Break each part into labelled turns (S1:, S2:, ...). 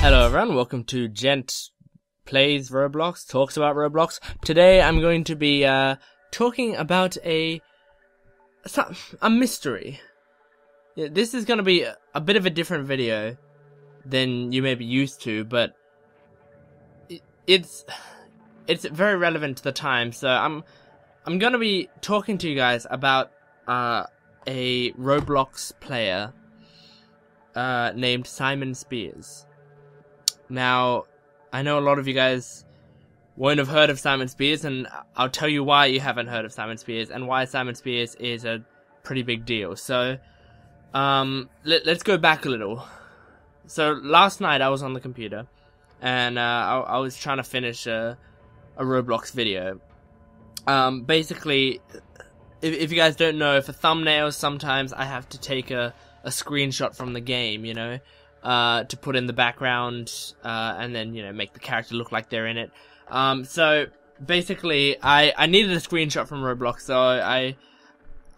S1: Hello everyone, welcome to Gent Plays Roblox, Talks About Roblox. Today I'm going to be talking about a mystery. Yeah, this is going to be a bit of a different video than you may be used to, but it's very relevant to the time. So I'm going to be talking to you guys about a Roblox player named Simon Spears. Now, I know a lot of you guys won't have heard of Simon Spears, and I'll tell you why you haven't heard of Simon Spears, and why Simon Spears is a pretty big deal. So, let's go back a little. So, last night I was on the computer, and I was trying to finish a Roblox video. Basically, if you guys don't know, for thumbnails, sometimes I have to take a screenshot from the game, you know, to put in the background, and then, you know, make the character look like they're in it. So basically, I needed a screenshot from Roblox, so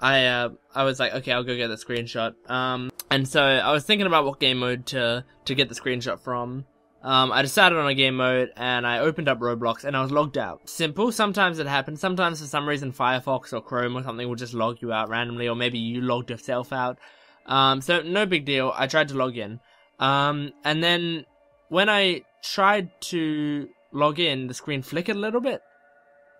S1: I was like, okay, I'll go get the screenshot. And so I was thinking about what game mode to get the screenshot from. I decided on a game mode, and I opened up Roblox, and I was logged out. Simple. Sometimes it happens. Sometimes for some reason Firefox or Chrome or something will just log you out randomly, or maybe you logged yourself out. So no big deal. I tried to log in. And then when I tried to log in, the screen flickered a little bit,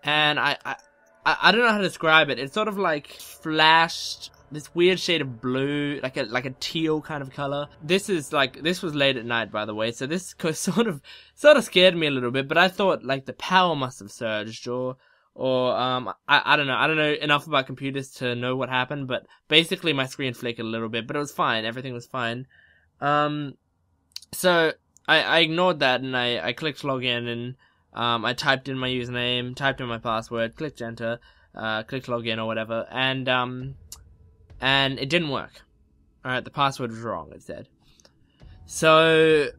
S1: and I don't know how to describe it. It sort of like flashed this weird shade of blue, like a teal kind of color. This was late at night, by the way, so this sort of scared me a little bit. But I thought like the power must have surged, or I don't know. I don't know enough about computers to know what happened, but basically my screen flickered a little bit, but it was fine. Everything was fine. So I ignored that, and I clicked login, and I typed in my username, typed in my password, clicked enter, clicked login or whatever, and it didn't work. Alright, the password was wrong, it said. So,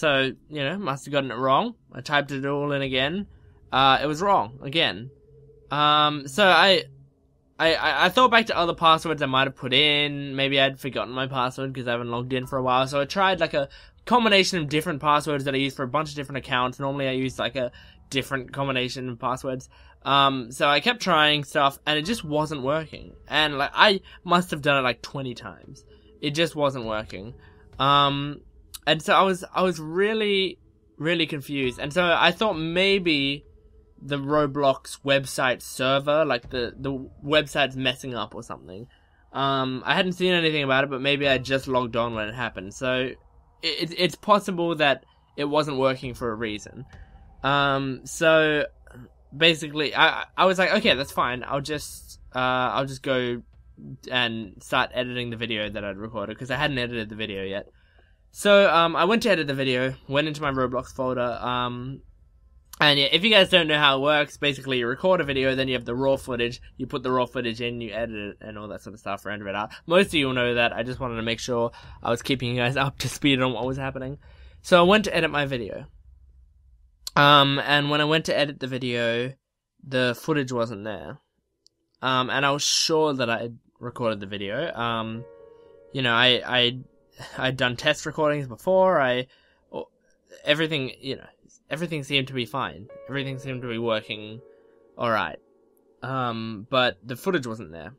S1: you know, must have gotten it wrong. I typed it all in again. It was wrong again. So I thought back to other passwords I might have put in. Maybe I'd forgotten my password because I haven't logged in for a while. So I tried like a combination of different passwords that I use for a bunch of different accounts. Normally I use like a different combination of passwords. So I kept trying stuff, and it just wasn't working. And like I must have done it like 20 times. It just wasn't working. And so I was really confused. And so I thought maybe the Roblox website server, like the website's messing up or something. I hadn't seen anything about it, but maybe I just logged on when it happened. So it's possible that it wasn't working for a reason. So basically I was like, okay, that's fine. I'll just go and start editing the video that I'd recorded, because I hadn't edited the video yet. So I went to edit the video, went into my Roblox folder, and yeah, if you guys don't know how it works, basically you record a video, then you have the raw footage, you put the raw footage in, you edit it, and all that sort of stuff, render it out. Most of you will know that. I just wanted to make sure I was keeping you guys up to speed on what was happening. So I went to edit my video. And when I went to edit the video, the footage wasn't there. And I was sure that I had recorded the video. You know, I'd done test recordings before, everything, you know, everything seemed to be fine. Everything seemed to be working alright. But the footage wasn't there.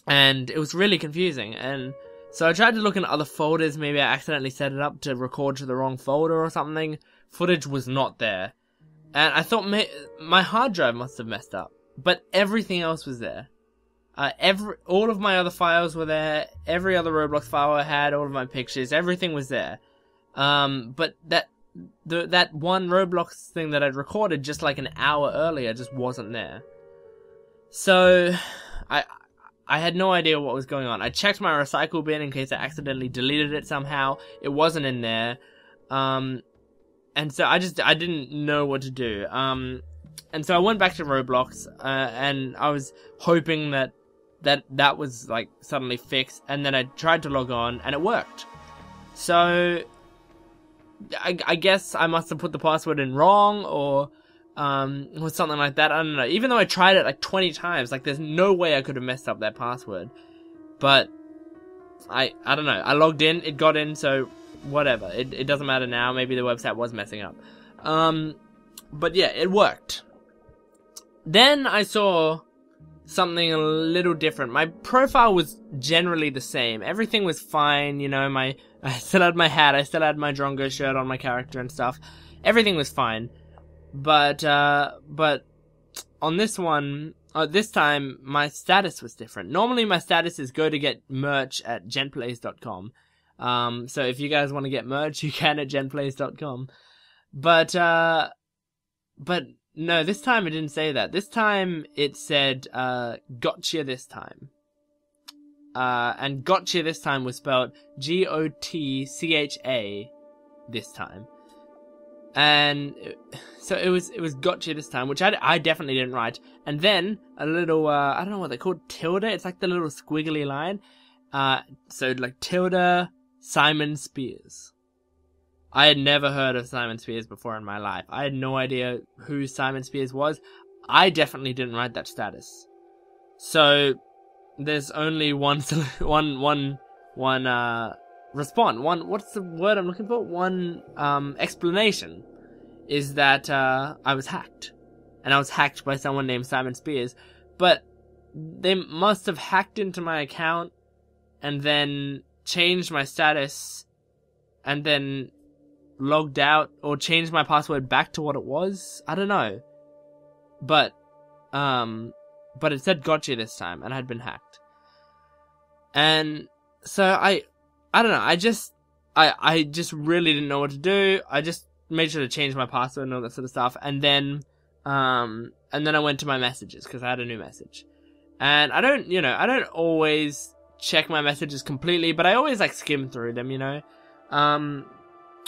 S1: And it was really confusing. And so I tried to look in other folders. Maybe I accidentally set it up to record to the wrong folder or something. Footage was not there. And I thought my hard drive must have messed up. But everything else was there. All of my other files were there. Every other Roblox file I had, all of my pictures, everything was there. But that one Roblox thing that I'd recorded just like an hour earlier just wasn't there. So I had no idea what was going on. I checked my recycle bin in case I accidentally deleted it somehow. It wasn't in there. And so I didn't know what to do. And so I went back to Roblox, and I was hoping that was like suddenly fixed, and then I tried to log on and it worked. So I guess I must have put the password in wrong, or something like that. I don't know. Even though I tried it like 20 times, like there's no way I could have messed up that password. But I don't know. I logged in, it got in, so whatever. It doesn't matter now. Maybe the website was messing up. But yeah, it worked. Then I saw something a little different. My profile was generally the same. Everything was fine, you know, I still had my hat, I still had my Drongo shirt on my character and stuff. Everything was fine. But on this one, this time, my status was different. Normally my status is go to get merch at genplays.com. So if you guys want to get merch, you can at genplays.com. But no, this time it didn't say that. This time it said, gotcha this time. And gotcha this time was spelled Gotcha this time. And so it was gotcha this time, which I definitely didn't write. And then a little, I don't know what they're called, tilde. It's like the little squiggly line. So like tilde Simon Spears. I had never heard of Simon Spears before in my life. I had no idea who Simon Spears was. I definitely didn't write that status. So there's only one response. What's the word I'm looking for? One explanation is that I was hacked. And I was hacked by someone named Simon Spears. But they must have hacked into my account and then changed my status and then logged out or changed my password back to what it was. I don't know. But it said gotcha this time and I'd been hacked. And so I don't know, I just really didn't know what to do. I just made sure to change my password and all that sort of stuff. And then I went to my messages because I had a new message. And I don't always check my messages completely, but I always like skim through them, you know.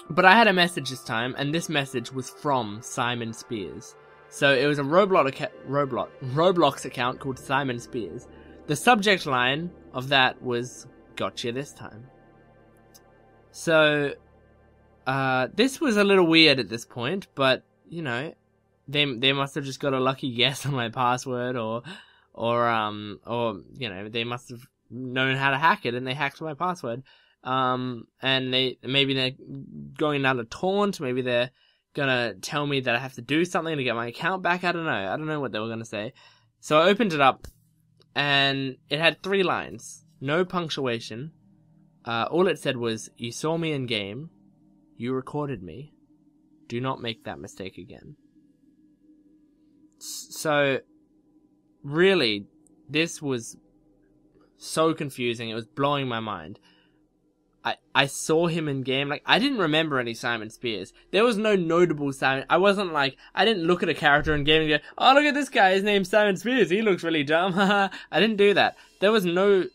S1: But I had a message this time, and this message was from Simon Spears. So it was a Roblox account called Simon Spears. The subject line of that was gotcha this time. So this was a little weird at this point, but you know, they must have just got a lucky guess on my password, or you know, they must have known how to hack it and they hacked my password. And maybe they're going down to taunt, maybe they're gonna tell me that I have to do something to get my account back. I don't know what they were gonna say. So I opened it up and it had 3 lines, no punctuation. All it said was, you saw me in game, you recorded me, do not make that mistake again. So really, this was so confusing, it was blowing my mind. I saw him in game. Like, I didn't remember any Simon Spears. There was no notable Simon. I didn't look at a character in game and go, oh, look at this guy, his name's Simon Spears, he looks really dumb. I didn't do that. There was no,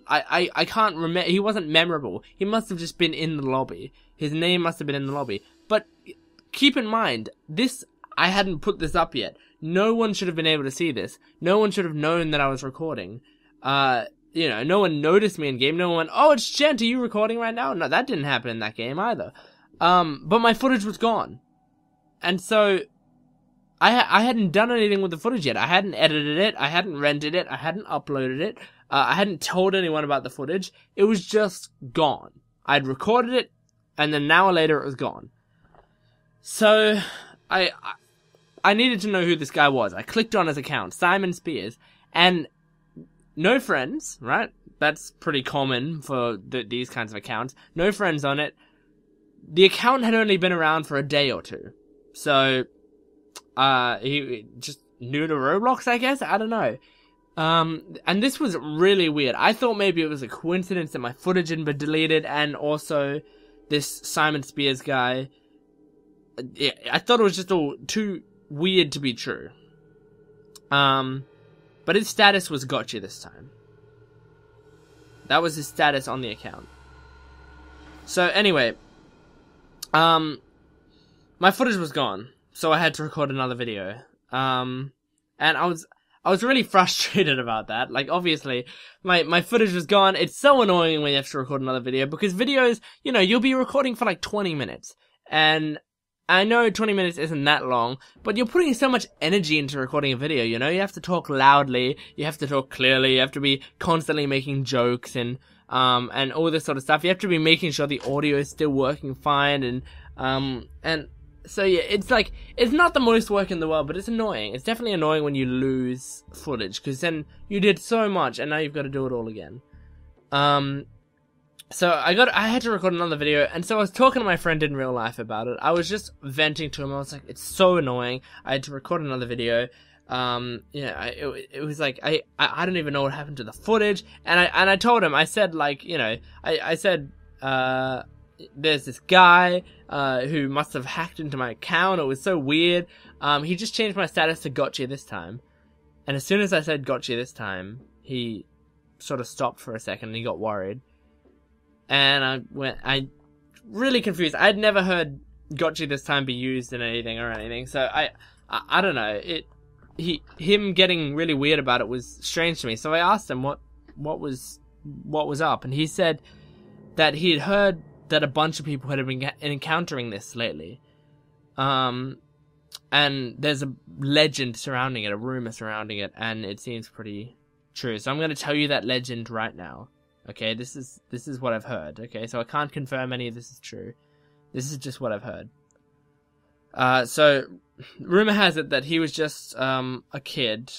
S1: I can't remember, he wasn't memorable. He must have just been in the lobby. His name must have been in the lobby. But keep in mind, I hadn't put this up yet. No one should have been able to see this. No one should have known that I was recording. You know, no one noticed me in game. No one went, oh, it's Gent, are you recording right now? No, that didn't happen in that game either. But my footage was gone. And so, I hadn't done anything with the footage yet. I hadn't edited it. I hadn't rendered it. I hadn't uploaded it. I hadn't told anyone about the footage. It was just gone. I'd recorded it, and then an hour later it was gone. So, I needed to know who this guy was. I clicked on his account, Simon Spears, and no friends, right? That's pretty common for these kinds of accounts. No friends on it. The account had only been around for a day or two. So, he just new to Roblox, I guess? I don't know. And this was really weird. I thought maybe it was a coincidence that my footage had been deleted, and also this Simon Spears guy. I thought it was just all too weird to be true. But his status was gotcha this time. That was his status on the account. So anyway, my footage was gone, so I had to record another video. And I was really frustrated about that. Like, obviously, my footage was gone. It's so annoying when you have to record another video, because videos, you know, you'll be recording for like 20 minutes. And I know 20 minutes isn't that long, but you're putting so much energy into recording a video, you know? You have to talk loudly, you have to talk clearly, you have to be constantly making jokes, and and all this sort of stuff. You have to be making sure the audio is still working fine, and so yeah, it's like, it's not the most work in the world, but it's annoying. It's definitely annoying when you lose footage, because then you did so much, and now you've got to do it all again. So I had to record another video, and so I was talking to my friend in real life about it. I was just venting to him. I was like, it's so annoying. I had to record another video. It was like, I don't even know what happened to the footage, and I told him, I said, like, I said, there's this guy, who must have hacked into my account. It was so weird. He just changed my status to gotcha this time. And as soon as I said gotcha this time, he sort of stopped for a second and he got worried. And I really confused. I'd never heard gotcha this time be used in anything or anything. So I don't know. Him getting really weird about it was strange to me. So I asked him what was up, and he said that he had heard that a bunch of people had been encountering this lately. And there's a legend surrounding it, a rumor surrounding it, and it seems pretty true. So I'm going to tell you that legend right now. Okay, this is what I've heard. Okay, so I can't confirm any of this is true. This is just what I've heard. So rumor has it that he was just a kid,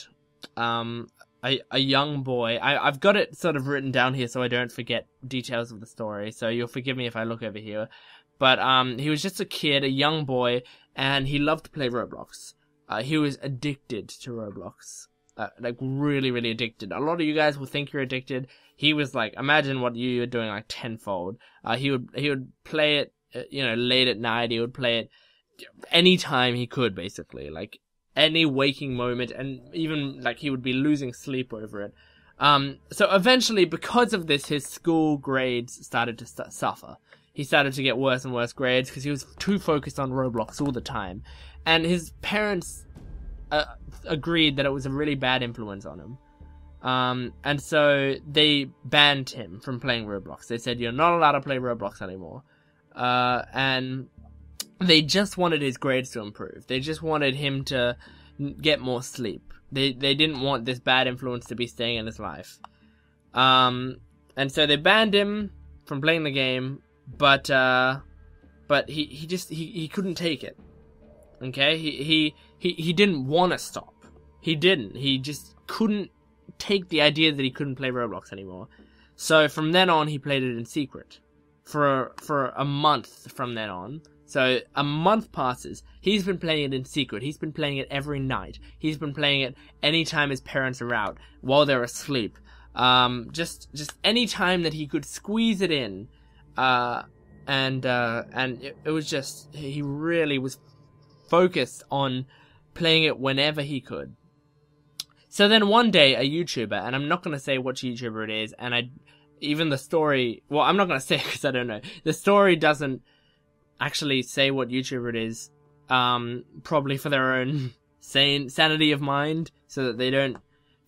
S1: a young boy. I've got it sort of written down here so I don't forget details of the story, so you'll forgive me if I look over here. But he was just a kid, a young boy, and he loved to play Roblox. He was addicted to Roblox. Like, really, really addicted. A lot of you guys will think you're addicted. He was like, imagine what you were doing, like, tenfold. He would play it, late at night. He would play it anytime he could, basically. Like, any waking moment, and even, like, he would be losing sleep over it. So eventually, because of this, his school grades started to suffer. He started to get worse and worse grades because he was too focused on Roblox all the time. And his parents agreed that it was a really bad influence on him. And so they banned him from playing Roblox. They said, you're not allowed to play Roblox anymore. And they just wanted his grades to improve. They just wanted him to get more sleep. They didn't want this bad influence to be staying in his life. And so they banned him from playing the game, but he couldn't take it. Okay? He didn't want to stop. He didn't. He just couldn't take the idea that he couldn't play Roblox anymore. So from then on, he played it in secret. For a month from then on. So a month passes. He's been playing it in secret. He's been playing it every night. He's been playing it anytime his parents are out, while they're asleep. Just any time that he could squeeze it in. And it was just, he really was focused on playing it whenever he could. So then one day, a YouTuber, and I'm not going to say which YouTuber it is, and even the story, well, I'm not going to say it because I don't know. The story doesn't actually say what YouTuber it is, probably for their own sanity of mind, so that they don't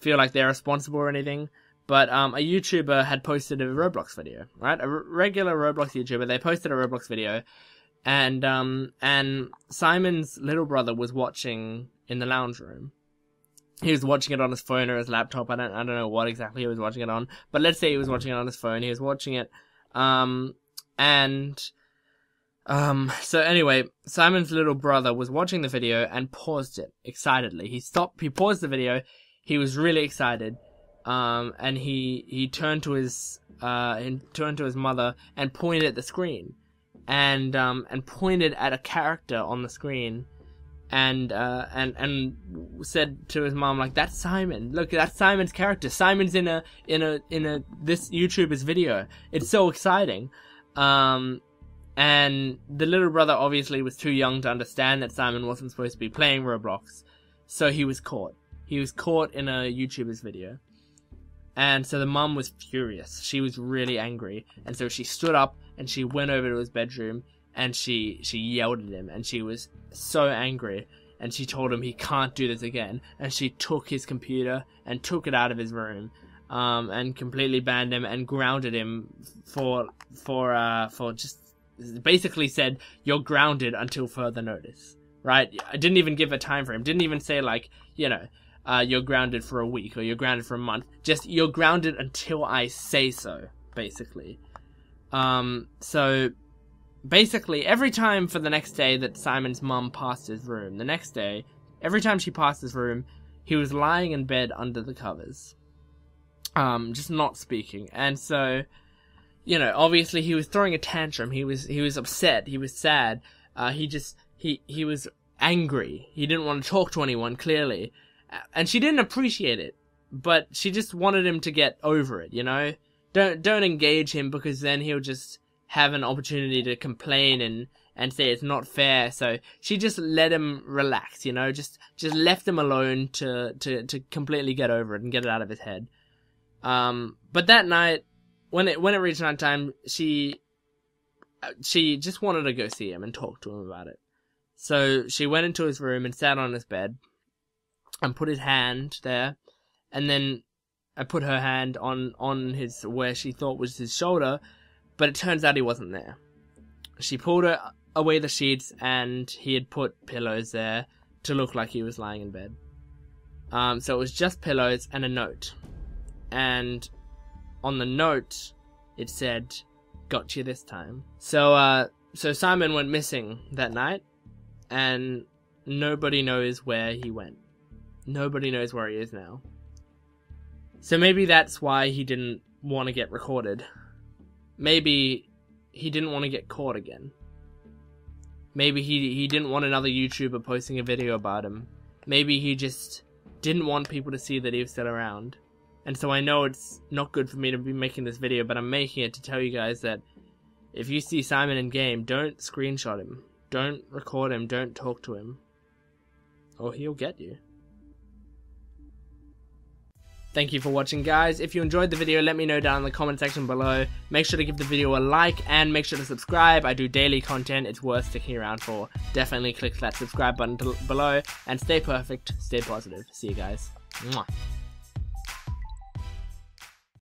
S1: feel like they're responsible or anything. But a YouTuber had posted a Roblox video, right? A regular Roblox YouTuber. They posted a Roblox video, and Simon's little brother was watching in the lounge room. He was watching it on his phone or his laptop. I don't know what exactly he was watching it on, but let's say he was watching it on his phone. He was watching it, so anyway, Simon's little brother was watching the video and paused it excitedly. He paused the video. He was really excited. And he turned to his mother and pointed at the screen, and pointed at a character on the screen, and said to his mom, like, that's Simon. Look, that's Simon's character. Simon's in this YouTuber's video. It's so exciting. And the little brother obviously was too young to understand that Simon wasn't supposed to be playing Roblox, so he was caught. He was caught in a YouTuber's video. And so the mum was furious. She was really angry. And so she stood up and she went over to his bedroom and she yelled at him. And she was so angry. And she told him he can't do this again. And she took his computer and took it out of his room. And completely banned him and grounded him for just basically said, you're grounded until further notice. Right? I didn't even give a time frame. Didn't even say, like, you're grounded for a week or you're grounded for a month. Just, you're grounded until I say so. basically. So basically, every time for the next day that Simon's mum passed his room, the next day, every time she passed his room, he was lying in bed under the covers. Just not speaking. And so, you know, obviously he was throwing a tantrum. He was upset. He was sad. He was angry. He didn't want to talk to anyone, clearly. And she didn't appreciate it. But she just wanted him to get over it, you know? Don't engage him, because then he'll just have an opportunity to complain and say it's not fair. So she just let him relax, you know? Just left him alone to completely get over it and get it out of his head. But that night, when it reached nighttime, she just wanted to go see him and talk to him about it. So she went into his room and sat on his bed and put his hand there, and then I put her hand on his, where she thought was his shoulder, but it turns out he wasn't there. She pulled away the sheets, and he had put pillows there to look like he was lying in bed. So it was just pillows and a note. And on the note, it said, "Got you this time." So Simon went missing that night, and nobody knows where he went. Nobody knows where he is now. So maybe that's why he didn't want to get recorded. Maybe he didn't want to get caught again. Maybe he didn't want another YouTuber posting a video about him. Maybe he just didn't want people to see that he was still around. And so I know it's not good for me to be making this video, but I'm making it to tell you guys that if you see Simon in game, don't screenshot him. Don't record him. Don't talk to him. Or he'll get you. Thank you for watching, guys. If you enjoyed the video, let me know down in the comment section below. Make sure to give the video a like and make sure to subscribe. I do daily content. It's worth sticking around for. Definitely click that subscribe button below and stay perfect, stay positive. See you guys. Mwah.